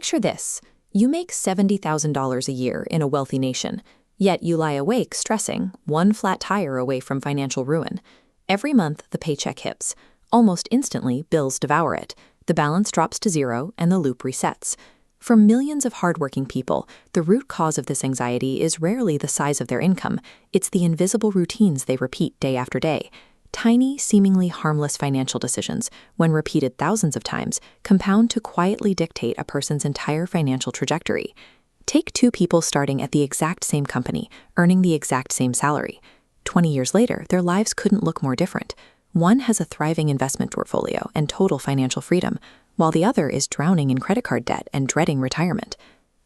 Picture this. You make $70,000 a year in a wealthy nation, yet you lie awake stressing, one flat tire away from financial ruin. Every month, the paycheck hits. Almost instantly, bills devour it. The balance drops to zero, and the loop resets. For millions of hardworking people, the root cause of this anxiety is rarely the size of their income. It's the invisible routines they repeat day after day. Tiny, seemingly harmless financial decisions, when repeated thousands of times, compound to quietly dictate a person's entire financial trajectory. Take two people starting at the exact same company, earning the exact same salary. 20 years later, their lives couldn't look more different. One has a thriving investment portfolio and total financial freedom, while the other is drowning in credit card debt and dreading retirement.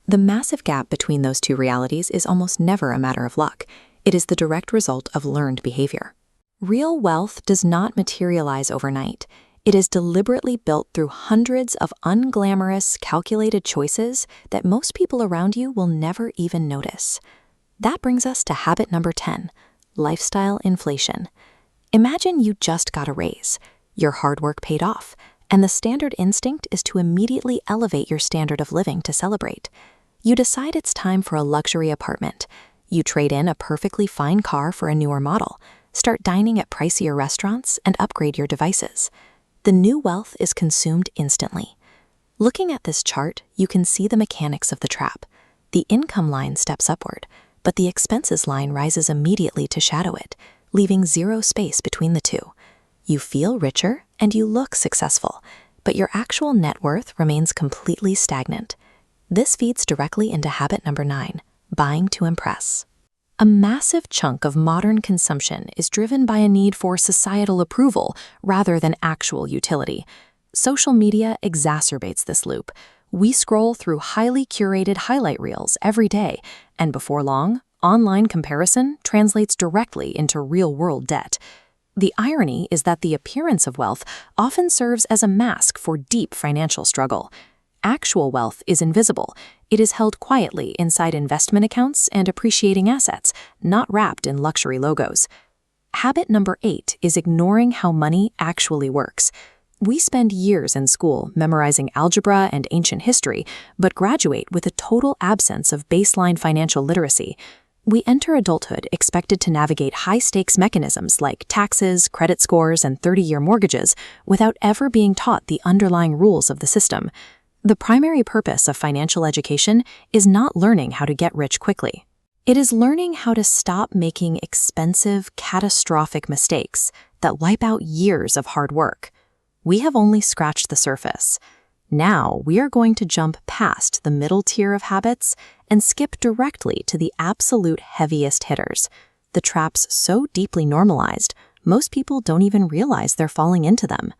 The massive gap between those two realities is almost never a matter of luck. It is the direct result of learned behavior. Real wealth does not materialize overnight. It is deliberately built through hundreds of unglamorous, calculated choices that most people around you will never even notice. That brings us to habit number 10, lifestyle inflation. Imagine you just got a raise. Your hard work paid off, and the standard instinct is to immediately elevate your standard of living to celebrate. You decide it's time for a luxury apartment. You trade in a perfectly fine car for a newer model, start dining at pricier restaurants, and upgrade your devices. The new wealth is consumed instantly. Looking at this chart, you can see the mechanics of the trap. The income line steps upward, but the expenses line rises immediately to shadow it, leaving zero space between the two. You feel richer and you look successful, but your actual net worth remains completely stagnant. This feeds directly into habit number 9, buying to impress. A massive chunk of modern consumption is driven by a need for societal approval rather than actual utility. Social media exacerbates this loop. We scroll through highly curated highlight reels every day, and before long, online comparison translates directly into real-world debt. The irony is that the appearance of wealth often serves as a mask for deep financial struggle. Actual wealth is invisible. It is held quietly inside investment accounts and appreciating assets, not wrapped in luxury logos. Habit number 8 is ignoring how money actually works. We spend years in school memorizing algebra and ancient history, but graduate with a total absence of baseline financial literacy. We enter adulthood expected to navigate high-stakes mechanisms like taxes, credit scores, and 30-year mortgages without ever being taught the underlying rules of the system. The primary purpose of financial education is not learning how to get rich quickly. It is learning how to stop making expensive, catastrophic mistakes that wipe out years of hard work. We have only scratched the surface. Now we are going to jump past the middle tier of habits and skip directly to the absolute heaviest hitters, the traps so deeply normalized, most people don't even realize they're falling into them.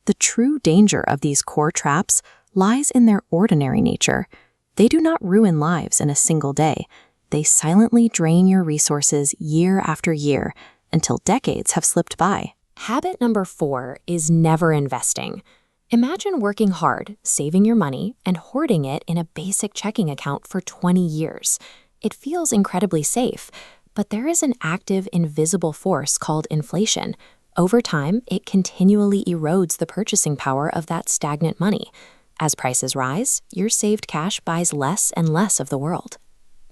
The true danger of these core traps lies in their ordinary nature. They do not ruin lives in a single day. They silently drain your resources year after year until decades have slipped by. Habit number 4 is never investing. Imagine working hard, saving your money, and hoarding it in a basic checking account for 20 years. It feels incredibly safe, but there is an active, invisible force called inflation. Over time, it continually erodes the purchasing power of that stagnant money. As prices rise, your saved cash buys less and less of the world.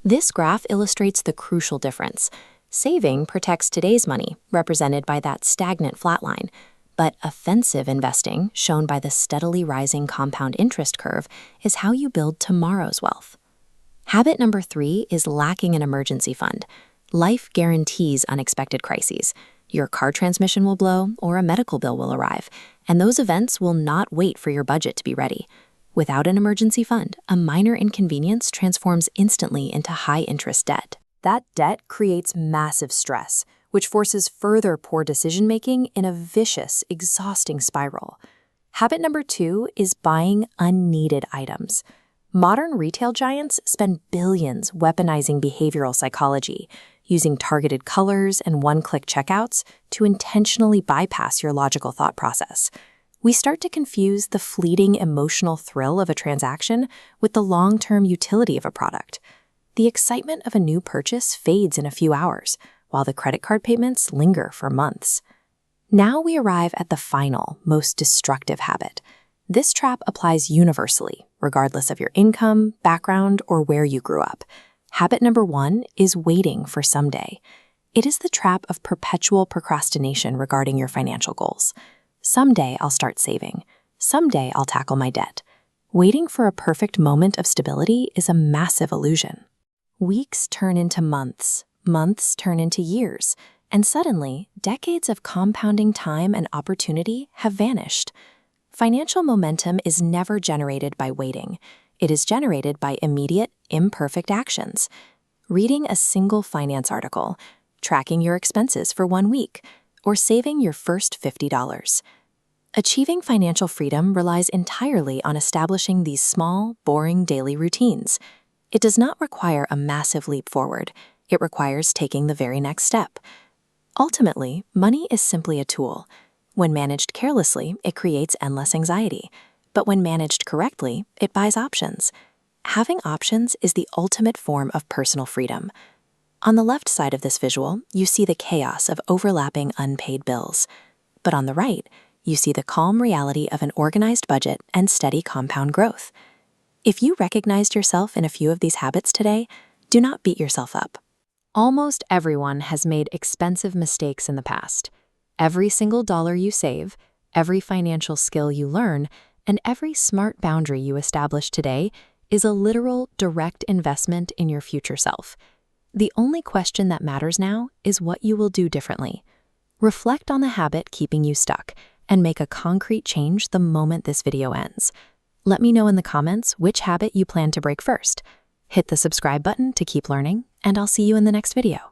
This graph illustrates the crucial difference. Saving protects today's money, represented by that stagnant flatline. But offensive investing, shown by the steadily rising compound interest curve, is how you build tomorrow's wealth. Habit number 3 is lacking an emergency fund. Life guarantees unexpected crises. Your car transmission will blow or a medical bill will arrive, and those events will not wait for your budget to be ready. Without an emergency fund, a minor inconvenience transforms instantly into high-interest debt. That debt creates massive stress, which forces further poor decision-making in a vicious, exhausting spiral. Habit number 2 is buying unneeded items. Modern retail giants spend billions weaponizing behavioral psychology, using targeted colors and one-click checkouts to intentionally bypass your logical thought process. We start to confuse the fleeting emotional thrill of a transaction with the long-term utility of a product. The excitement of a new purchase fades in a few hours, while the credit card payments linger for months. Now we arrive at the final, most destructive habit, This trap applies universally, regardless of your income, background, or where you grew up. Habit number 1 is waiting for someday. It is the trap of perpetual procrastination regarding your financial goals. Someday I'll start saving. Someday I'll tackle my debt. Waiting for a perfect moment of stability is a massive illusion. Weeks turn into months, months turn into years, and suddenly, decades of compounding time and opportunity have vanished. Financial momentum is never generated by waiting. It is generated by immediate, imperfect actions. Reading a single finance article, tracking your expenses for 1 week, or saving your first $50. Achieving financial freedom relies entirely on establishing these small, boring daily routines. It does not require a massive leap forward. It requires taking the very next step. Ultimately, money is simply a tool. When managed carelessly, it creates endless anxiety. But when managed correctly, it buys options. Having options is the ultimate form of personal freedom. On the left side of this visual, you see the chaos of overlapping unpaid bills. But on the right, you see the calm reality of an organized budget and steady compound growth. If you recognized yourself in a few of these habits today, do not beat yourself up. Almost everyone has made expensive mistakes in the past. Every single dollar you save, every financial skill you learn, and every smart boundary you establish today is a literal, direct investment in your future self. The only question that matters now is what you will do differently. Reflect on the habit keeping you stuck and make a concrete change the moment this video ends. Let me know in the comments which habit you plan to break first. Hit the subscribe button to keep learning, and I'll see you in the next video.